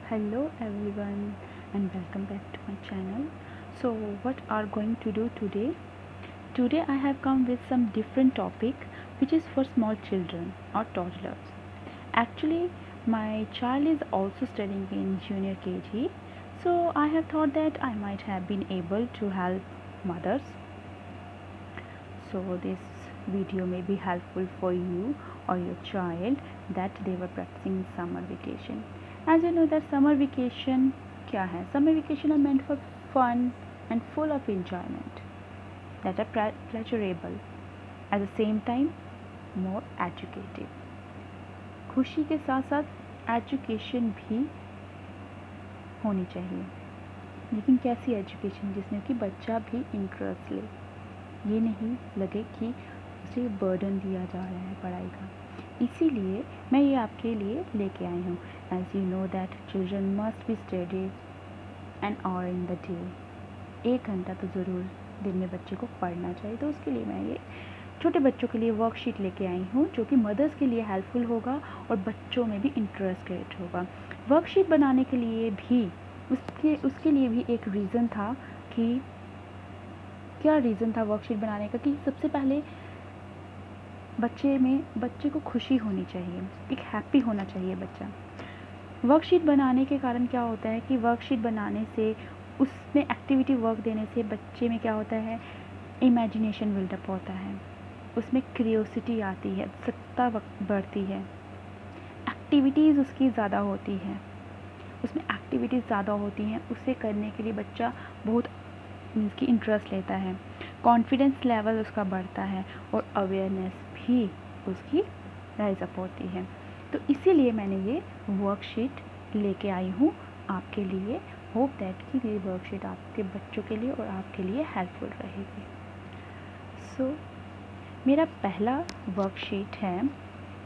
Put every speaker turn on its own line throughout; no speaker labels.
Hello everyone and welcome back to my channel. So what are going to do today? Today I have come with some different topic which is for small children or toddlers. Actually my child is also studying in junior KG, so I have thought that I might have been able to help mothers. So this video may be helpful for you or your child that they were practicing summer vacation. As you know that summer vacation क्या है? Summer vacation are meant for fun and full of enjoyment that are pleasurable, at the same time more educative. खुशी के साथ साथ education भी होनी चाहिए, लेकिन कैसी एजुकेशन जिसमें कि बच्चा भी इंटरेस्ट ले, ये नहीं लगे कि उसे बर्डन दिया जा रहा है पढ़ाई का। इसीलिए मैं ये आपके लिए लेके आई हूँ। As you know that children must be study an hour in the day. 1 घंटा तो ज़रूर दिन में बच्चे को पढ़ना चाहिए, तो उसके लिए मैं ये छोटे बच्चों के लिए वर्कशीट लेके आई हूँ जो कि मदर्स के लिए हेल्पफुल होगा और बच्चों में भी इंटरेस्ट क्रिएट होगा। वर्कशीट बनाने के लिए भी उसके लिए भी एक रीज़न था कि क्या रीज़न था वर्कशीट बनाने का, कि सबसे पहले बच्चे को खुशी होनी चाहिए, एक हैप्पी होना चाहिए बच्चा। वर्कशीट बनाने के कारण क्या होता है कि वर्कशीट बनाने से, उसमें एक्टिविटी वर्क देने से बच्चे में क्या होता है, इमेजिनेशन बिल्डअप होता है, उसमें क्यूरियोसिटी आती है, उत्सुकता बढ़ती है, एक्टिविटीज़ उसकी ज़्यादा होती है, उसमें एक्टिविटीज़ ज़्यादा होती हैं, उसे करने के लिए बच्चा बहुत मीन्स की इंटरेस्ट लेता है, कॉन्फिडेंस लेवल उसका बढ़ता है और अवेयरनेस भी उसकी राइज अप होती है। तो इसीलिए मैंने ये वर्कशीट लेके आई हूँ आपके लिए। होप दैट कि ये वर्कशीट आपके बच्चों के लिए और आपके लिए हेल्पफुल रहेगी। सो मेरा पहला वर्कशीट है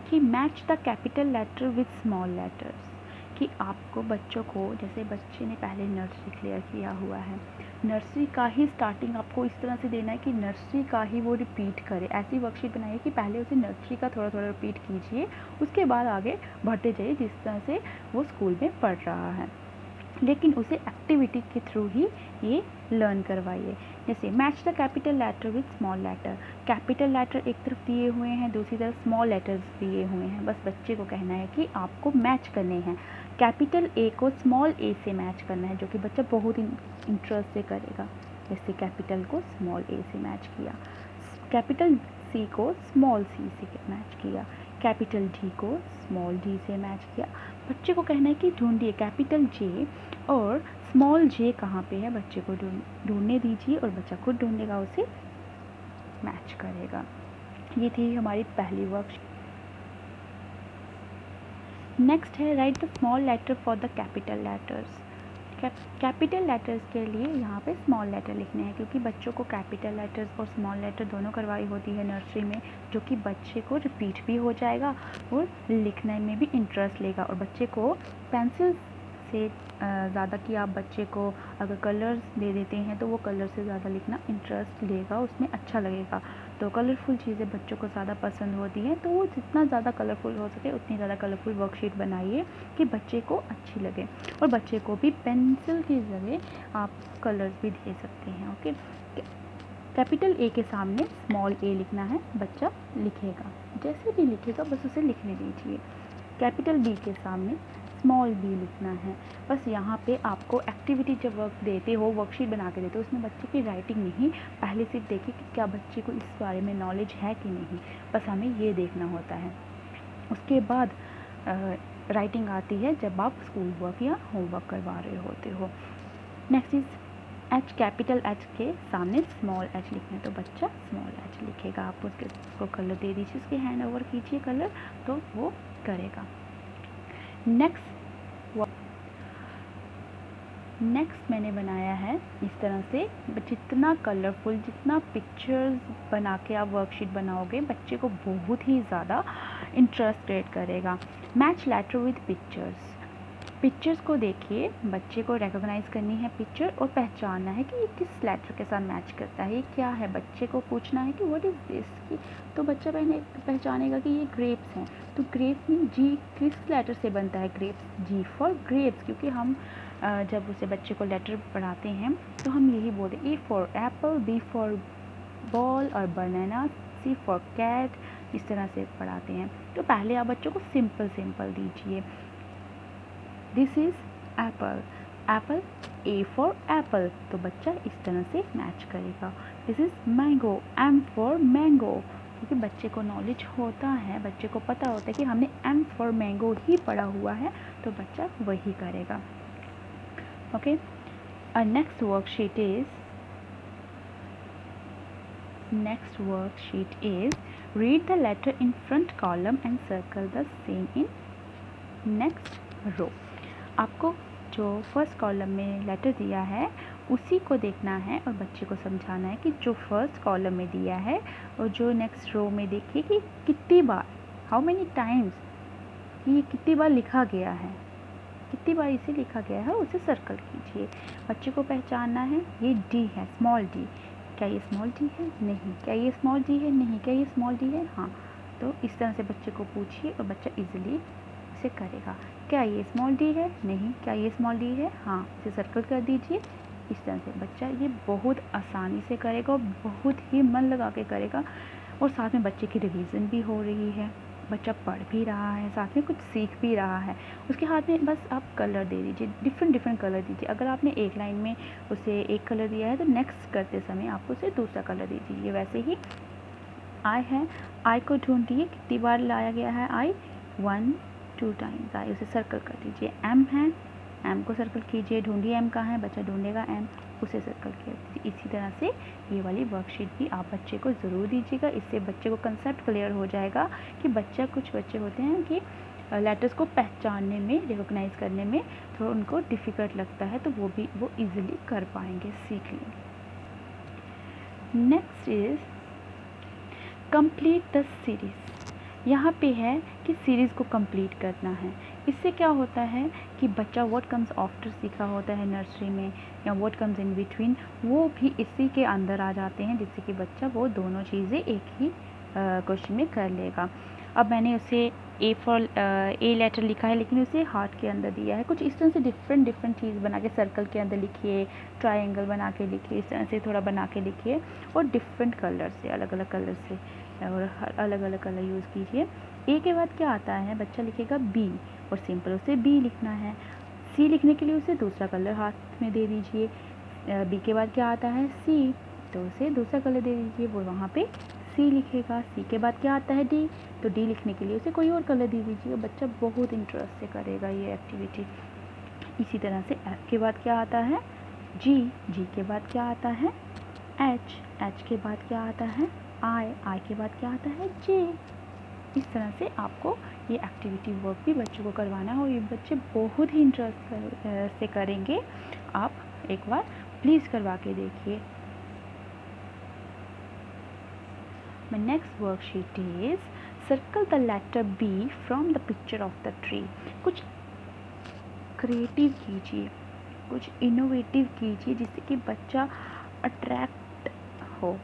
कि match the capital letter with small letters. कि आपको बच्चों को, जैसे बच्चे ने पहले नर्सरी क्लियर किया हुआ है, नर्सरी का ही स्टार्टिंग आपको इस तरह से देना है कि नर्सरी का ही वो रिपीट करे। ऐसी वर्कशीट बनाइए कि पहले उसे नर्सरी का थोड़ा थोड़ा रिपीट कीजिए, उसके बाद आगे बढ़ते जाइए जिस तरह से वो स्कूल में पढ़ रहा है, लेकिन उसे एक्टिविटी के थ्रू ही ये लर्न करवाइए। जैसे match the capital letter with small letter. Capital letter एक तरफ दिए हुए हैं, दूसरी तरफ स्मॉल लेटर्स दिए हुए हैं, बस बच्चे को कहना है कि आपको मैच करने हैं। कैपिटल ए को स्मॉल ए से मैच करना है, जो कि बच्चा बहुत इंटरेस्ट से करेगा। जैसे कैपिटल को स्मॉल ए से मैच किया, कैपिटल सी को स्मॉल सी से मैच किया, कैपिटल डी को स्मॉल डी से मैच किया। बच्चे को कहना है कि ढूंढिए कैपिटल जे और स्मॉल जे कहाँ पे है, बच्चे को ढूंढने दीजिए और बच्चा खुद ढूंढेगा, उसे मैच करेगा। ये थी हमारी पहली वर्कशीट। नेक्स्ट है write the small letter for the capital letters. Capital letters के लिए यहाँ पे स्मॉल लेटर लिखने हैं, क्योंकि बच्चों को कैपिटल लेटर्स और स्मॉल लेटर दोनों करवाई होती है नर्सरी में, जो कि बच्चे को रिपीट भी हो जाएगा और लिखने में भी इंटरेस्ट लेगा। और बच्चे को पेंसिल से ज़्यादा, कि आप बच्चे को अगर कलर्स दे देते हैं तो वो कलर से ज़्यादा लिखना इंटरेस्ट लेगा, उसमें अच्छा लगेगा। तो कलरफुल चीज़ें बच्चों को ज़्यादा पसंद होती हैं, तो वो जितना ज़्यादा कलरफुल हो सके उतनी ज़्यादा कलरफुल वर्कशीट बनाइए कि बच्चे को अच्छी लगे। और बच्चे को भी पेंसिल की जगह आप कलर्स भी दे सकते हैं। ओके, कैपिटल ए के सामने स्मॉल ए लिखना है, बच्चा लिखेगा, जैसे भी लिखेगा बस उसे लिखने दीजिए। कैपिटल बी के सामने स्मॉल बी लिखना है। बस यहाँ पे आपको एक्टिविटी जब वर्क देते हो, वर्कशीट बना के देते हो, उसमें बच्चे की राइटिंग नहीं, पहले सिर्फ देखिए कि क्या बच्चे को इस बारे में नॉलेज है कि नहीं, बस हमें ये देखना होता है। उसके बाद राइटिंग आती है जब आप स्कूल वर्क या होमवर्क करवा रहे होते हो। Next is H, capital H के सामने स्मॉल एच लिखना है, तो बच्चा स्मॉल एच लिखेगा। आप उसको कलर दे दीजिए, उसके हैंड ओवर कीजिए कलर, तो वो करेगा। नेक्स्ट मैंने बनाया है इस तरह से, जितना कलरफुल, जितना पिक्चर्स बना के आप वर्कशीट बनाओगे, बच्चे को बहुत ही ज़्यादा इंटरेस्ट क्रिएट करेगा। Match letter with pictures. Pictures को देखिए, बच्चे को रिकॉग्नाइज करनी है पिक्चर और पहचानना है कि ये किस लेटर के साथ मैच करता है, ये क्या है। बच्चे को पूछना है कि व्हाट इज़ दिस की, तो बच्चा पहचानेगा कि ये ग्रेप्स हैं। तो ग्रेप्स में जी किस लेटर से बनता है, ग्रेप्स, जी फॉर ग्रेप्स, क्योंकि हम जब उसे बच्चे को लेटर पढ़ाते हैं तो हम यही बोलते हैं, A for apple, B for ball और बनाना, सी फॉर कैट, इस तरह से पढ़ाते हैं। तो पहले आप बच्चों को सिंपल दीजिए। This is apple, apple, A for apple, तो बच्चा इस तरह से मैच करेगा। This is mango, M for mango, क्योंकि बच्चे को नॉलेज होता है, बच्चे को पता होता है कि हमने एम फॉर मैंगो ही पढ़ा हुआ है, तो बच्चा वही करेगा। Okay, our next worksheet is read the letter in front column and circle the same in next row। आपको जो फर्स्ट कॉलम में लेटर दिया है उसी को देखना है और बच्चे को समझाना है कि जो फर्स्ट कॉलम में दिया है और जो नेक्स्ट रो में देखिए कि कितनी बार, हाउ मेनी टाइम्स, ये कितनी बार लिखा गया है, कितनी बार इसे लिखा गया है, उसे सर्कल कीजिए। बच्चे को पहचानना है, ये डी है, स्मॉल डी, क्या ये स्मॉल डी है, नहीं, क्या ये स्मॉल डी है, नहीं, क्या ये स्मॉल डी है, हाँ। तो इस तरह से बच्चे को पूछिए और बच्चा इजीली इसे करेगा। क्या ये स्मॉल डी है, नहीं, क्या ये स्मॉल डी है, हाँ, इसे सर्कल कर दीजिए। इस तरह से बच्चा ये बहुत आसानी से करेगा और बहुत ही मन लगा के करेगा, और साथ में बच्चे की रिवीजन भी हो रही है, बच्चा पढ़ भी रहा है, साथ में कुछ सीख भी रहा है। उसके हाथ में बस आप कलर दे दीजिए, डिफरेंट कलर दीजिए। अगर आपने एक लाइन में उसे एक कलर दिया है तो नेक्स्ट करते समय आप उसे दूसरा कलर दे दीजिए। वैसे ही आई है, आई को ढूंढिए, कितनी बार लाया गया है आई, 1 2 टाइम्स आई, उसे सर्कल कर दीजिए। एम है, एम को सर्कल कीजिए, ढूंढिए एम कहाँ है, बच्चा ढूंढेगा एम, उसे सर्कल कर दीजिए। इसी तरह से ये वाली वर्कशीट भी आप बच्चे को ज़रूर दीजिएगा, इससे बच्चे को कंसेप्ट क्लियर हो जाएगा कि बच्चा, कुछ बच्चे होते हैं कि लेटर्स को पहचानने में, रिकॉग्नाइज करने में थोड़ा उनको डिफ़िकल्ट लगता है, तो वो इजीली कर पाएंगे, सीख लेंगे। Next is complete the series. यहाँ पे है कि सीरीज़ को कंप्लीट करना है। इससे क्या होता है कि बच्चा व्हाट कम्स आफ्टर सीखा होता है नर्सरी में, या व्हाट कम्स इन बिटवीन, वो भी इसी के अंदर आ जाते हैं, जिससे कि बच्चा वो दोनों चीज़ें एक ही क्वेश्चन में कर लेगा। अब मैंने उसे ए लेटर लिखा है, लेकिन उसे हार्ट के अंदर दिया है। कुछ इस तरह से डिफरेंट चीज़ बना के सर्कल के अंदर लिखिए, ट्रायंगल बना के लिखिए, इस तरह से थोड़ा बना के लिखिए, और डिफरेंट कलर से, अलग अलग कलर से, और अलग अलग कलर यूज़ कीजिए। ए के बाद क्या आता है, बच्चा लिखेगा बी, और सिंपल उसे बी लिखना है। सी लिखने के लिए उसे दूसरा कलर हाथ में दे दीजिए। बी के बाद क्या आता है, सी, तो उसे दूसरा कलर दे दीजिए, वो वहाँ पे सी लिखेगा। सी के बाद क्या आता है, डी, तो डी लिखने के लिए उसे कोई और कलर दे दीजिए। बच्चा बहुत इंटरेस्ट से करेगा ये एक्टिविटी। इसी तरह से एफ के बाद क्या आता है, जी, जी के बाद क्या आता है, एच, एच के बाद क्या आता है, आई, आई के बाद क्या आता है, जे। इस तरह से आपको ये एक्टिविटी वर्क भी बच्चों को करवाना है, और ये बच्चे बहुत ही इंटरेस्ट से करेंगे। आप एक बार प्लीज़ करवा के देखिए। My next worksheet is circle the letter B from the picture of the tree। कुछ क्रिएटिव कीजिए, कुछ इनोवेटिव कीजिए, जिससे कि बच्चा अट्रैक्ट हो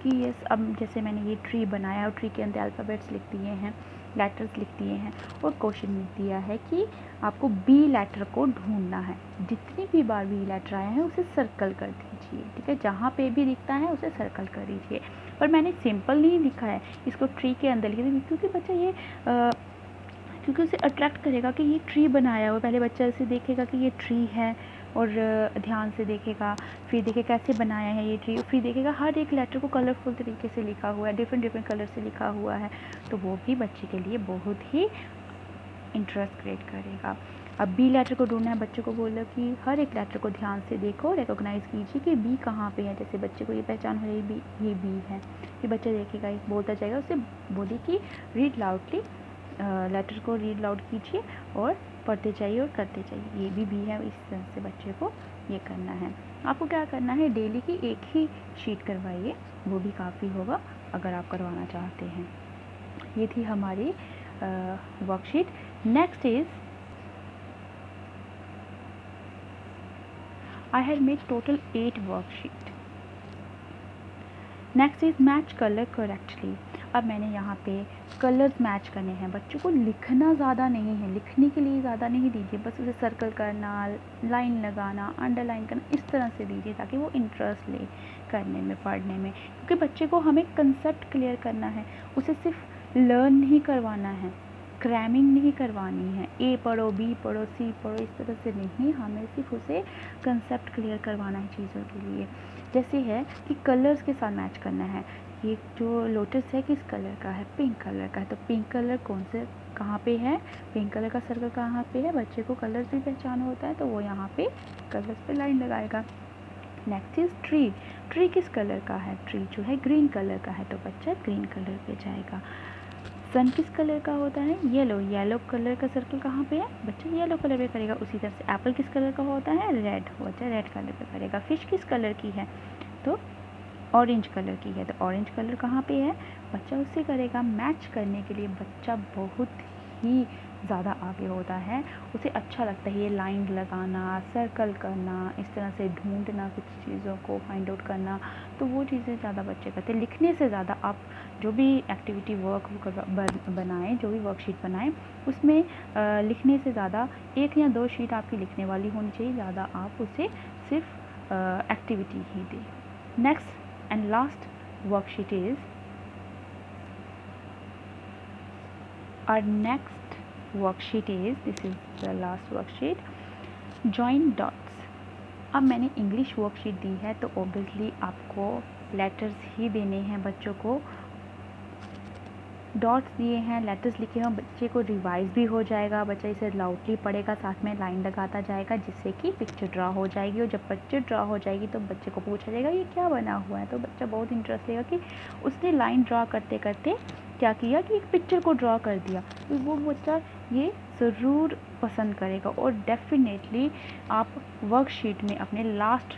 कि यस, अब जैसे मैंने ये ट्री बनाया और ट्री के अंदर अल्फ़ाबेट्स लिख दिए हैं, लेटर्स लिख दिए हैं, और क्वेश्चन में दिया है कि आपको बी लेटर को ढूंढना है। जितनी भी बार बी लेटर आया है उसे सर्कल कर दीजिए, ठीक है, जहाँ पे भी दिखता है उसे सर्कल कर दीजिए। पर मैंने सिंपल नहीं लिखा है, इसको ट्री के अंदर लिखा है, क्योंकि बच्चा ये क्योंकि उसे अट्रैक्ट करेगा कि ये ट्री बनाया हुआ। पहले बच्चा इसे देखेगा कि ये ट्री है, और ध्यान से देखेगा, फिर देखेगा कैसे बनाया है ये ट्री, फिर देखेगा हर एक लेटर को कलरफुल तरीके से लिखा हुआ है, डिफरेंट कलर से लिखा हुआ है, तो वो भी बच्चे के लिए बहुत ही इंटरेस्ट क्रिएट करेगा। अब बी लेटर को ढूंढना है, बच्चे को बोलो कि हर एक लेटर को ध्यान से देखो, रिकॉग्नाइज कीजिए कि बी कहाँ पे है। जैसे बच्चे को ये पहचान हो रही ये बी है, फिर बच्चा देखेगा, बोलता जाएगा, उससे बोलिए कि रीड लाउडली, लेटर को रीड लाउड कीजिए और पढ़ते जाइए और करते जाइए, ये भी है। इस तरह से बच्चे को ये करना है। आपको क्या करना है, डेली की एक ही शीट करवाइए, वो भी काफ़ी होगा अगर आप करवाना चाहते हैं। ये थी हमारी worksheet. Next is I had made total 8 worksheet. Next is match colour correctly. अब मैंने यहाँ पे कलर्स मैच करने हैं. बच्चों को लिखना ज़्यादा नहीं है, लिखने के लिए ज़्यादा नहीं दीजिए, बस उसे सर्कल करना, लाइन लगाना, अंडरलाइन करना, इस तरह से दीजिए ताकि वो इंटरेस्ट ले करने में, पढ़ने में. क्योंकि बच्चे को हमें कंसेप्ट क्लियर करना है, उसे सिर्फ लर्न नहीं करवाना है, क्रैमिंग नहीं करवानी है, ए पढ़ो, बी पढ़ो, सी पढ़ो, इस तरह से नहीं. हमें सिर्फ उसे कंसेप्ट क्लियर करवाना है चीज़ों के लिए. जैसे है कि कलर्स के साथ मैच करना है. ये जो लोटस है किस कलर का है? पिंक कलर का है. तो पिंक कलर कौन से कहाँ पे है? पिंक कलर का सर्कल कहाँ पे है? बच्चे को कलर्स भी पहचान होता है तो वो यहाँ पे कलर्स पे लाइन लगाएगा. Next is tree. ट्री किस कलर का है? ट्री जो है ग्रीन कलर का है तो बच्चा ग्रीन कलर पे जाएगा. सन किस कलर का होता है? येलो. येलो कलर का सर्कल कहाँ पे है? बच्चा येलो कलर पे करेगा. उसी तरह से एप्पल किस कलर का होता है? रेड. बच्चा रेड कलर पे करेगा. फिश किस कलर की है? तो ऑरेंज कलर की है. तो ऑरेंज कलर कहाँ पे है? बच्चा उससे करेगा. मैच करने के लिए बच्चा बहुत ही ज़्यादा आगे होता है. उसे अच्छा लगता है ये लाइन लगाना, सर्कल करना, इस तरह से ढूंढना, कुछ चीज़ों को फाइंड आउट करना. तो वो चीज़ें ज़्यादा बच्चे करते हैं. लिखने से ज़्यादा आप जो भी एक्टिविटी वर्क बनाएं, जो भी वर्कशीट बनाएं, उसमें लिखने से ज़्यादा 1 या 2 शीट आपकी लिखने वाली होनी चाहिए. ज़्यादा आप उसे सिर्फ एक्टिविटी ही दें. Next and last worksheet is this is the last worksheet, join dots. अब मैंने इंग्लिश वर्कशीट दी है तो ऑब्वियसली आपको लेटर्स ही देने हैं बच्चों को. डॉट्स दिए हैं, लेटर्स लिखे हैं, बच्चे को रिवाइज भी हो जाएगा. बच्चा इसे लाउडली पढ़ेगा, साथ में लाइन लगाता जाएगा जिससे कि पिक्चर ड्रा हो जाएगी. और जब पिक्चर ड्रा हो जाएगी तो बच्चे को पूछा जाएगा ये क्या बना हुआ है. तो बच्चा बहुत इंटरेस्ट लेगा कि उसने लाइन ड्रा करते करते क्या किया कि एक पिक्चर को ड्रा कर दिया. तो वो बच्चा ये ज़रूर पसंद करेगा. और डेफिनेटली आप वर्कशीट में, अपने लास्ट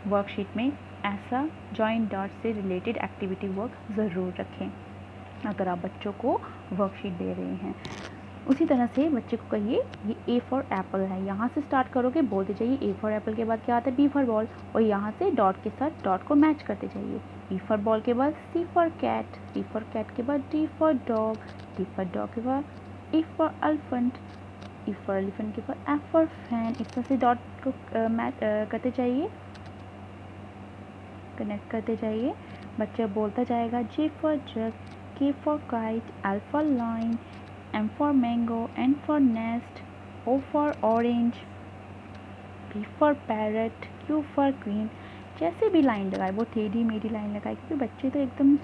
वर्कशीट में ऐसा जॉइन डॉट से रिलेटेड एक्टिविटी वर्क ज़रूर रखें अगर आप बच्चों को वर्कशीट दे रहे हैं. उसी तरह से बच्चे को कहिए ये ए फॉर एप्पल है. यहाँ से स्टार्ट करोगे, बोलते जाइए ए फॉर एप्पल के बाद क्या आता है? B for ball. और यहाँ से डॉट के साथ डॉट को मैच करते जाइए. बी फॉर बॉल के बाद C for cat. C for cat के बाद D for dog. D for dog के बाद E for elephant. E for elephant के बाद एफ फॉर फैन. इस तरह से डॉट को मैच करते जाइए, कनेक्ट करते जाइए. बच्चा बोलता जाएगा J for jug, K for kite, L for line, M for mango, N for nest, O for orange, P for parrot, Q for queen. जैसे भी लाइन लगाए, वो टेढ़ी मेढ़ी लाइन लगाए, क्योंकि बच्चे तो एकदम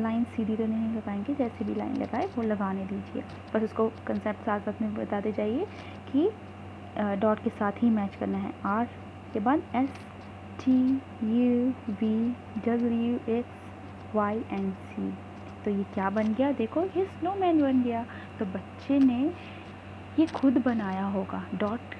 लाइन सीधी तो नहीं लगाएंगे. जैसे भी लाइन लगाए वो लगाने दीजिए. बस उसको कंसेप्ट साथ साथ में बताते जाइए कि डॉट के साथ ही मैच करना है. R के बाद S T U V W X Y and C. तो ये क्या बन गया? देखो ये स्नोमैन बन गया. तो बच्चे ने ये खुद बनाया होगा डॉट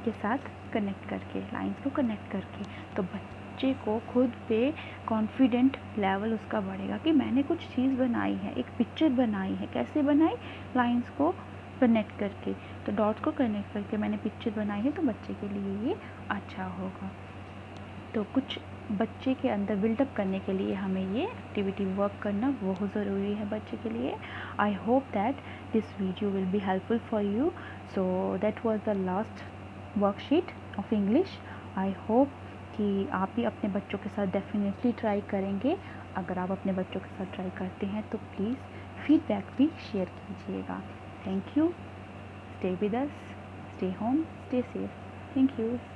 के साथ कनेक्ट करके, लाइंस को कनेक्ट करके. तो बच्चे को खुद पे कॉन्फिडेंट लेवल उसका बढ़ेगा कि मैंने कुछ चीज़ बनाई है, एक पिक्चर बनाई है. कैसे बनाई? लाइंस को कनेक्ट करके. तो डॉट को कनेक्ट करके मैंने पिक्चर बनाई है. तो बच्चे के लिए ये अच्छा होगा. तो कुछ बच्चे के अंदर बिल्डअप करने के लिए हमें ये एक्टिविटी वर्क करना बहुत ज़रूरी है बच्चे के लिए. I hope that this video will be helpful for you. So that was the last worksheet of English. I hope कि आप भी अपने बच्चों के साथ डेफिनेटली ट्राई करेंगे. अगर आप अपने बच्चों के साथ ट्राई करते हैं तो प्लीज़ फीडबैक भी शेयर कीजिएगा. Thank you. Stay with us, stay home, stay safe. Thank you.